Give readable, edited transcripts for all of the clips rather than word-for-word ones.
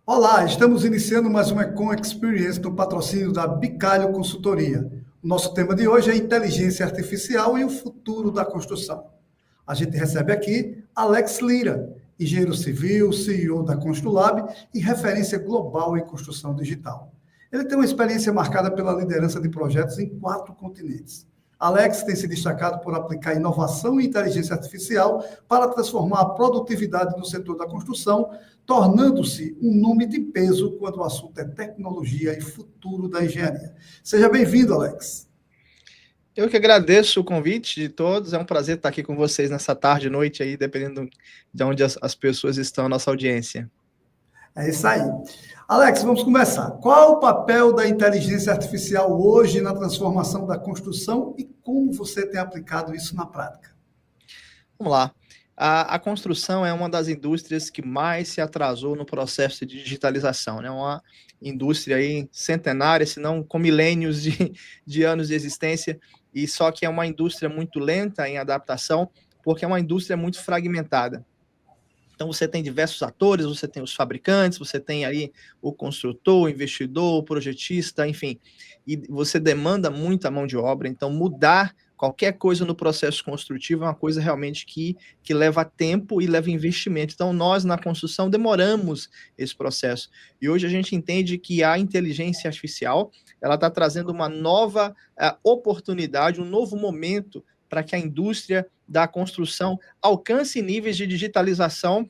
Olá, estamos iniciando mais uma Econ Experience no patrocínio da Bicalho Consultoria. O nosso tema de hoje é inteligência artificial e o futuro da construção. A gente recebe aqui Alex Lira, engenheiro civil, CEO da Construlab e referência global em construção digital. Ele tem uma experiência marcada pela liderança de projetos em 4 continentes. Alex tem se destacado por aplicar inovação e inteligência artificial para transformar a produtividade no setor da construção, tornando-se um nome de peso quando o assunto é tecnologia e futuro da engenharia. Seja bem-vindo, Alex. Eu que agradeço o convite de todos, é um prazer estar aqui com vocês nessa tarde, noite aí, dependendo de onde as pessoas estão, a nossa audiência. É isso aí. Alex, vamos começar. Qual o papel da inteligência artificial hoje na transformação da construção e como você tem aplicado isso na prática? Vamos lá. A construção é uma das indústrias que mais se atrasou no processo de digitalização, né? Uma indústria aí centenária, se não com milênios de anos de existência, e só que é uma indústria muito lenta em adaptação, porque é uma indústria muito fragmentada. Então, você tem diversos atores, você tem os fabricantes, você tem aí o construtor, o investidor, o projetista, enfim, e você demanda muita mão de obra, então mudar qualquer coisa no processo construtivo é uma coisa realmente que leva tempo e leva investimento. Então, nós, na construção, demoramos esse processo. E hoje a gente entende que a inteligência artificial, ela está trazendo uma nova oportunidade, um novo momento para que a indústria da construção alcance níveis de digitalização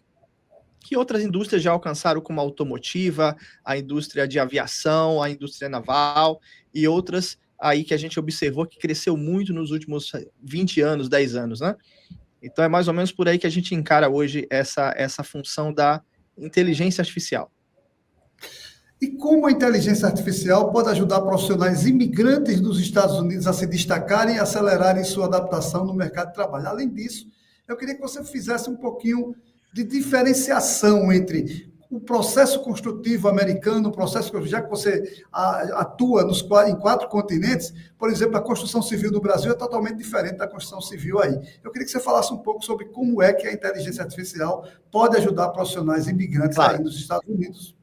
que outras indústrias já alcançaram, como a automotiva, a indústria de aviação, a indústria naval e outras aí que a gente observou que cresceu muito nos últimos 20 anos, 10 anos, né? Então é mais ou menos por aí que a gente encara hoje essa função da inteligência artificial. E como a inteligência artificial pode ajudar profissionais imigrantes dos Estados Unidos a se destacarem e acelerarem sua adaptação no mercado de trabalho? Além disso, eu queria que você fizesse um pouquinho de diferenciação entre o processo construtivo americano, o processo, já que você atua em 4 continentes, por exemplo, a construção civil do Brasil é totalmente diferente da construção civil aí. Eu queria que você falasse um pouco sobre como é que a inteligência artificial pode ajudar profissionais imigrantes aí nos Estados Unidos.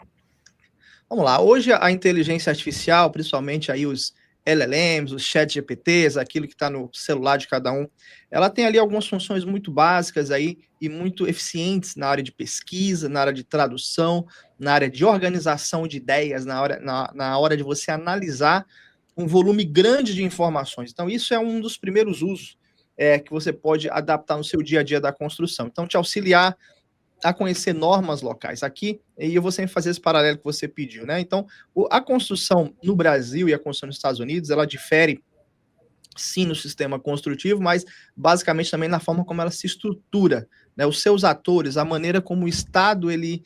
Vamos lá, hoje a inteligência artificial, principalmente aí os LLMs, os chat GPTs, aquilo que está no celular de cada um, ela tem ali algumas funções muito básicas aí e muito eficientes na área de pesquisa, na área de tradução, na área de organização de ideias, na hora de você analisar um volume grande de informações. Então, isso é um dos primeiros usos que você pode adaptar no seu dia a dia da construção. Então, te auxiliar a conhecer normas locais. Aqui, e eu vou sempre fazer esse paralelo que você pediu, né? Então, a construção no Brasil e a construção nos Estados Unidos, ela difere, sim, no sistema construtivo, mas basicamente também na forma como ela se estrutura, né? Os seus atores, a maneira como o Estado ele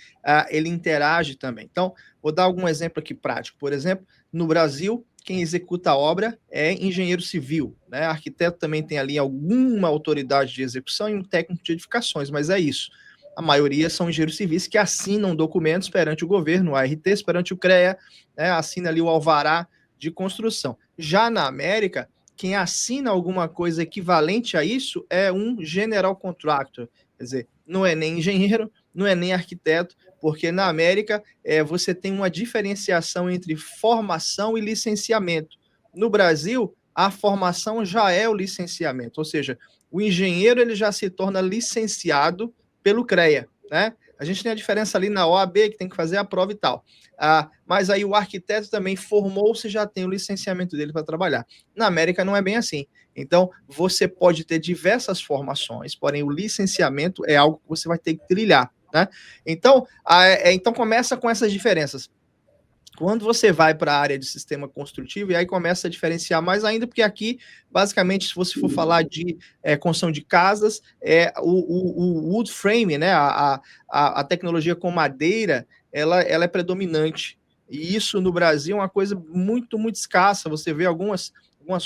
interage também. Então, vou dar algum exemplo aqui prático. Por exemplo, no Brasil, quem executa a obra é engenheiro civil, né? Arquiteto também tem ali alguma autoridade de execução e um técnico de edificações, mas é isso. A maioria são engenheiros civis que assinam documentos perante o governo, o ART, perante o CREA, né, assina ali o alvará de construção. Já na América, quem assina alguma coisa equivalente a isso é um general contractor, quer dizer, não é nem engenheiro, não é nem arquiteto, porque na América você tem uma diferenciação entre formação e licenciamento. No Brasil, a formação já é o licenciamento, ou seja, o engenheiro ele já se torna licenciado pelo CREA, né? A gente tem a diferença ali na OAB, que tem que fazer a prova e tal. Mas aí o arquiteto também formou-se, já tem o licenciamento dele para trabalhar. Na América não é bem assim. Então, você pode ter diversas formações, porém o licenciamento é algo que você vai ter que trilhar, né? Então, então começa com essas diferenças. Quando você vai para a área de sistema construtivo, e aí começa a diferenciar mais ainda, porque aqui, basicamente, se você for falar de construção de casas, o wood frame, né, a tecnologia com madeira, ela é predominante. E isso no Brasil é uma coisa muito, muito escassa. Você vê algumas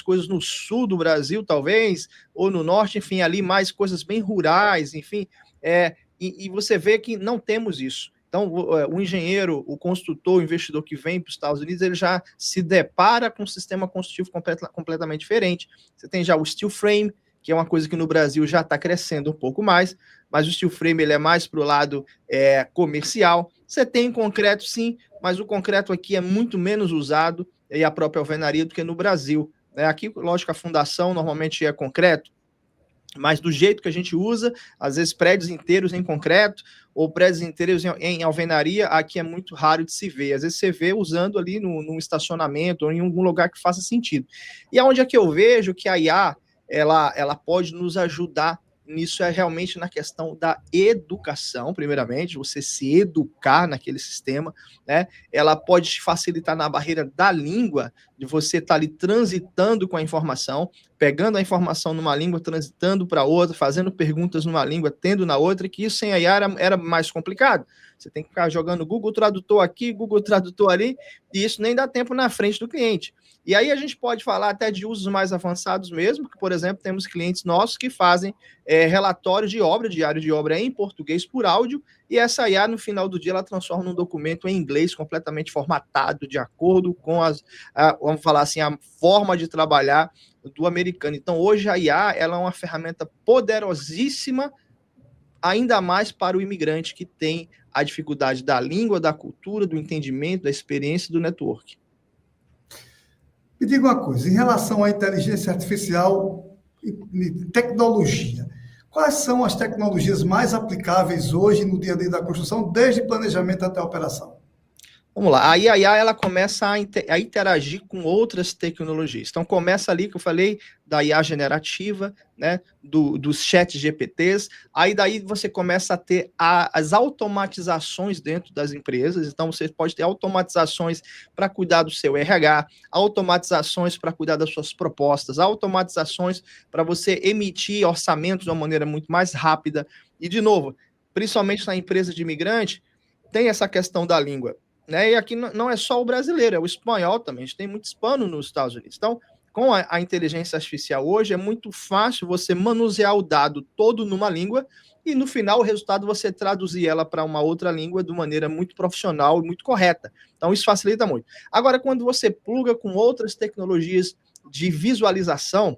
coisas no sul do Brasil, talvez, ou no norte, enfim, ali mais coisas bem rurais, enfim, e você vê que não temos isso. Então, o engenheiro, o construtor, o investidor que vem para os Estados Unidos, ele já se depara com um sistema construtivo completamente diferente. Você tem já o steel frame, que é uma coisa que no Brasil já está crescendo um pouco mais, mas o steel frame ele é mais para o lado comercial. Você tem concreto, sim, mas o concreto aqui é muito menos usado, e a própria alvenaria, do que no Brasil. Aqui, lógico, a fundação normalmente é concreto, mas do jeito que a gente usa, às vezes prédios inteiros em concreto, ou prédios inteiros em alvenaria, aqui é muito raro de se ver. Às vezes você vê usando ali num estacionamento, ou em algum lugar que faça sentido. E aonde é que eu vejo que a IA, ela pode nos ajudar nisso é realmente na questão da educação, primeiramente, você se educar naquele sistema, né? Ela pode te facilitar na barreira da língua, de você estar ali transitando com a informação, pegando a informação numa língua, transitando para outra, fazendo perguntas numa língua, tendo na outra, que isso sem a IA era mais complicado. Você tem que ficar jogando Google Tradutor aqui, Google Tradutor ali, e isso nem dá tempo na frente do cliente. E aí a gente pode falar até de usos mais avançados mesmo, que, por exemplo, temos clientes nossos que fazem relatórios de obra, diário de obra em português por áudio, e essa IA, no final do dia, ela transforma num documento em inglês completamente formatado, de acordo com vamos falar assim, a forma de trabalhar do americano. Então, hoje a IA ela é uma ferramenta poderosíssima, ainda mais para o imigrante que tem a dificuldade da língua, da cultura, do entendimento, da experiência do network. Me diga uma coisa, em relação à inteligência artificial e tecnologia, quais são as tecnologias mais aplicáveis hoje no dia a dia da construção, desde planejamento até a operação? Vamos lá, a IA ela começa a interagir com outras tecnologias. Então, começa ali que eu falei da IA generativa, né, dos chat GPTs, aí daí você começa a ter as automatizações dentro das empresas. Então, você pode ter automatizações para cuidar do seu RH, automatizações para cuidar das suas propostas, automatizações para você emitir orçamentos de uma maneira muito mais rápida. E, de novo, principalmente na empresa de imigrante, tem essa questão da língua. Né? E aqui não é só o brasileiro, é o espanhol também. A gente tem muito hispano nos Estados Unidos. Então, com a inteligência artificial hoje, é muito fácil você manusear o dado todo numa língua e, no final, o resultado você traduzir ela para uma outra língua de maneira muito profissional e muito correta. Então, isso facilita muito. Agora, quando você pluga com outras tecnologias de visualização,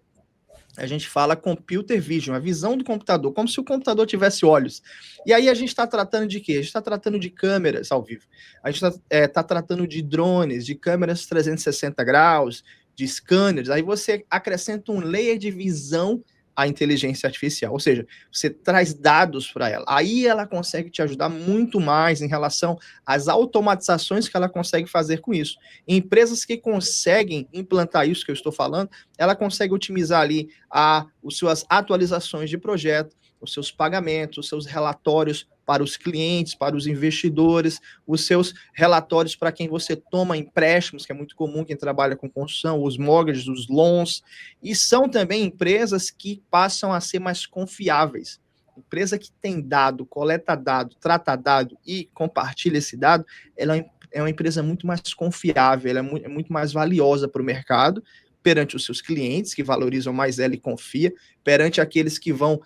a gente fala computer vision, a visão do computador, como se o computador tivesse olhos. E aí a gente está tratando de quê? A gente está tratando de câmeras ao vivo. A gente está tratando de drones, de câmeras 360 graus, de scanners. Aí você acrescenta um layer de visão à inteligência artificial, ou seja, você traz dados para ela. Aí ela consegue te ajudar muito mais em relação às automatizações que ela consegue fazer com isso. Empresas que conseguem implantar isso que eu estou falando, ela consegue otimizar ali as suas atualizações de projeto, os seus pagamentos, os seus relatórios para os clientes, para os investidores, os seus relatórios para quem você toma empréstimos, que é muito comum quem trabalha com construção, os mortgages, os loans, e são também empresas que passam a ser mais confiáveis. Empresa que tem dado, coleta dado, trata dado e compartilha esse dado, ela é uma empresa muito mais confiável, ela é muito mais valiosa para o mercado, perante os seus clientes, que valorizam mais ela e confia, perante aqueles que vão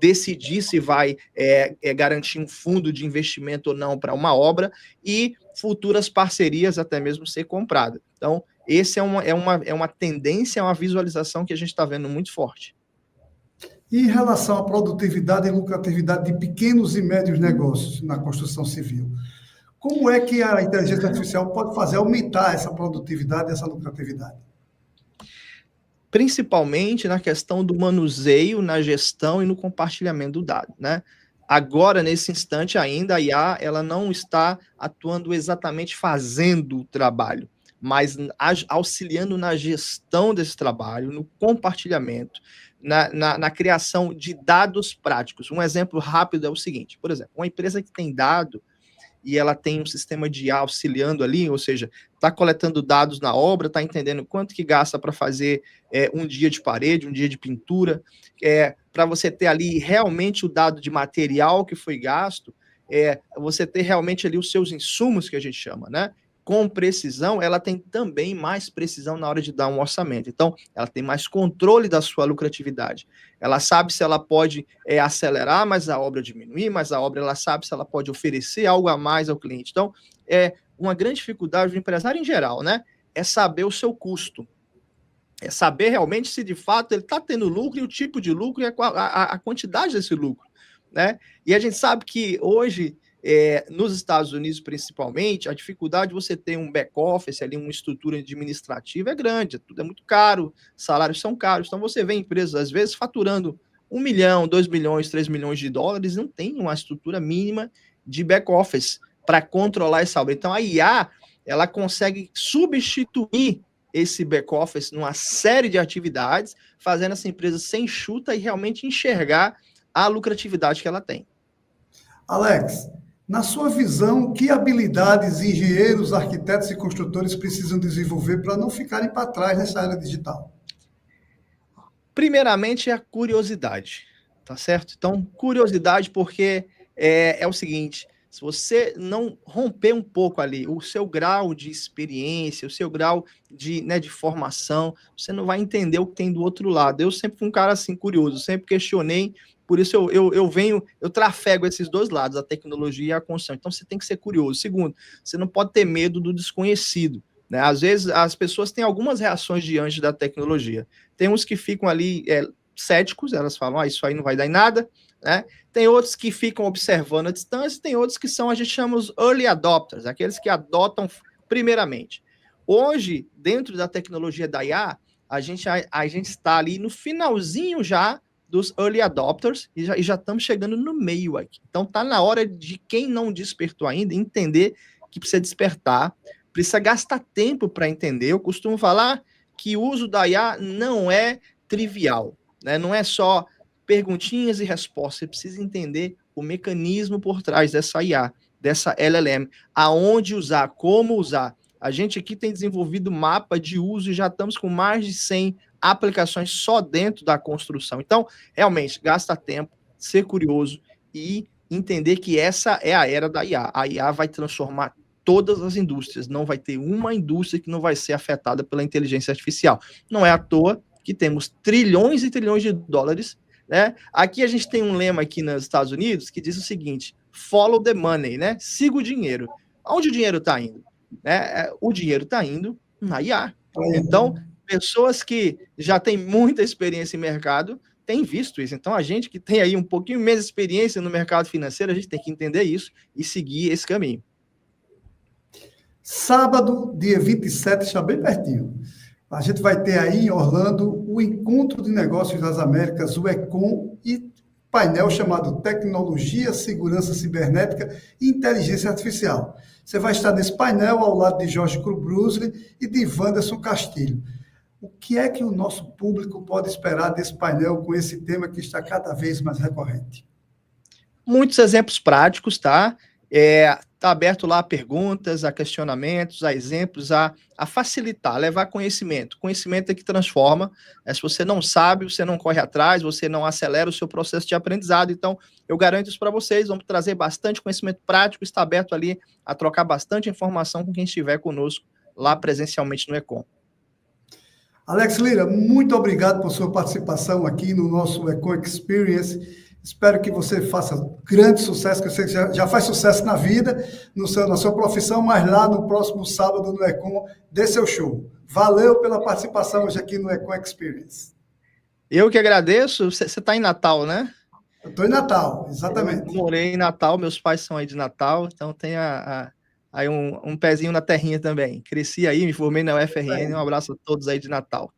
decidir se vai garantir um fundo de investimento ou não para uma obra, e futuras parcerias até mesmo ser comprada. Então, esse é uma tendência, é uma visualização que a gente está vendo muito forte. E em relação à produtividade e lucratividade de pequenos e médios negócios na construção civil, como é que a inteligência artificial pode fazer aumentar essa produtividade e essa lucratividade? Principalmente na questão do manuseio, na gestão e no compartilhamento do dado, né? Agora, nesse instante ainda, a IA ela não está atuando exatamente fazendo o trabalho, mas auxiliando na gestão desse trabalho, no compartilhamento, na criação de dados práticos. Um exemplo rápido é o seguinte, por exemplo, uma empresa que tem dado e ela tem um sistema de IA auxiliando ali, ou seja, está coletando dados na obra, está entendendo quanto que gasta para fazer um dia de parede, um dia de pintura, para você ter ali realmente o dado de material que foi gasto, você ter realmente ali os seus insumos, que a gente chama, né? Com precisão, ela tem também mais precisão na hora de dar um orçamento. Então, ela tem mais controle da sua lucratividade. Ela sabe se ela pode acelerar, mas a obra diminuir, mas a obra ela sabe se ela pode oferecer algo a mais ao cliente. Então, uma grande dificuldade do empresário em geral, né? É saber o seu custo. É saber realmente se de fato ele está tendo lucro e o tipo de lucro e a quantidade desse lucro, né? E a gente sabe que hoje, nos Estados Unidos principalmente, a dificuldade de você ter um back-office ali, uma estrutura administrativa é grande, tudo é muito caro, salários são caros, então você vê empresas às vezes faturando 1 milhão, 2 milhões, 3 milhões de dólares, não tem uma estrutura mínima de back-office para controlar essa obra. Então a IA, ela consegue substituir esse back-office numa série de atividades, fazendo essa empresa ser enxuta e realmente enxergar a lucratividade que ela tem. Alex, na sua visão, que habilidades engenheiros, arquitetos e construtores precisam desenvolver para não ficarem para trás nessa era digital? Primeiramente, a curiosidade, tá certo? Então, curiosidade porque é o seguinte, se você não romper um pouco ali o seu grau de experiência, o seu grau de formação, você não vai entender o que tem do outro lado. Eu sempre fui um cara assim curioso, sempre questionei, por isso eu trafego esses dois lados, a tecnologia e a construção. Então você tem que ser curioso. Segundo, você não pode ter medo do desconhecido, né? Às vezes as pessoas têm algumas reações diante da tecnologia. Tem uns que ficam ali céticos, elas falam, isso aí não vai dar em nada, né? Tem outros que ficam observando a distância, tem outros que são, a gente chama os early adopters, aqueles que adotam primeiramente. Hoje, dentro da tecnologia da IA, a gente está ali no finalzinho já dos early adopters e já estamos chegando no meio aqui. Então está na hora de quem não despertou ainda entender que precisa despertar, precisa gastar tempo para entender. Eu costumo falar que o uso da IA não é trivial, né? Não é só perguntinhas e respostas, você precisa entender o mecanismo por trás dessa IA, dessa LLM, aonde usar, como usar. A gente aqui tem desenvolvido mapa de uso e já estamos com mais de 100 aplicações só dentro da construção. Então, realmente, gasta tempo, ser curioso e entender que essa é a era da IA. A IA vai transformar todas as indústrias, não vai ter uma indústria que não vai ser afetada pela inteligência artificial. Não é à toa que temos trilhões e trilhões de dólares, né? Aqui a gente tem um lema aqui nos Estados Unidos que diz o seguinte: follow the money, né? Siga o dinheiro. Onde o dinheiro está indo? O dinheiro está indo na IA. Então, pessoas que já têm muita experiência em mercado têm visto isso. Então, a gente que tem aí um pouquinho menos de experiência no mercado financeiro, a gente tem que entender isso e seguir esse caminho. Sábado, dia 27, está bem pertinho. A gente vai ter aí em Orlando o Encontro de Negócios das Américas, o ECOM, e painel chamado Tecnologia, Segurança Cibernética e Inteligência Artificial. Você vai estar nesse painel ao lado de Jorge Cruz e de Wanderson Castilho. O que é que o nosso público pode esperar desse painel com esse tema que está cada vez mais recorrente? Muitos exemplos práticos, tá? Está aberto lá a perguntas, a questionamentos, a exemplos, a facilitar, a levar conhecimento. Conhecimento é que transforma. Se você não sabe, você não corre atrás, você não acelera o seu processo de aprendizado. Então, eu garanto isso para vocês. Vamos trazer bastante conhecimento prático, está aberto ali a trocar bastante informação com quem estiver conosco lá presencialmente no ECOM. Alex Lira, muito obrigado por sua participação aqui no nosso ECOM Experience. Espero que você faça grande sucesso, que eu sei que já faz sucesso na vida, na sua profissão, mas lá no próximo sábado no ECOM, dê seu show. Valeu pela participação hoje aqui no ECOM Experience. Eu que agradeço. Você está em Natal, né? Eu estou em Natal, exatamente. Eu morei em Natal, meus pais são aí de Natal, então tem aí um pezinho na terrinha também. Cresci aí, me formei na UFRN, um abraço a todos aí de Natal.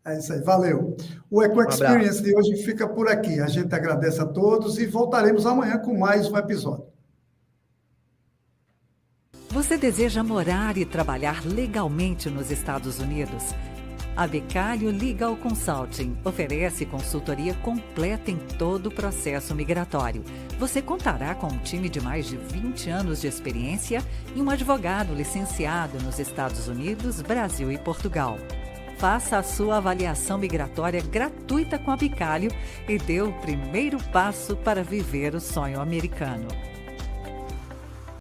É isso aí, valeu. O ECOM Experience de hoje fica por aqui. A gente agradece a todos e voltaremos amanhã com mais um episódio. Você deseja morar e trabalhar legalmente nos Estados Unidos? A Bicalho Legal Consulting oferece consultoria completa em todo o processo migratório. Você contará com um time de mais de 20 anos de experiência e um advogado licenciado nos Estados Unidos, Brasil e Portugal. Faça a sua avaliação migratória gratuita com a Bicalho e dê o primeiro passo para viver o sonho americano.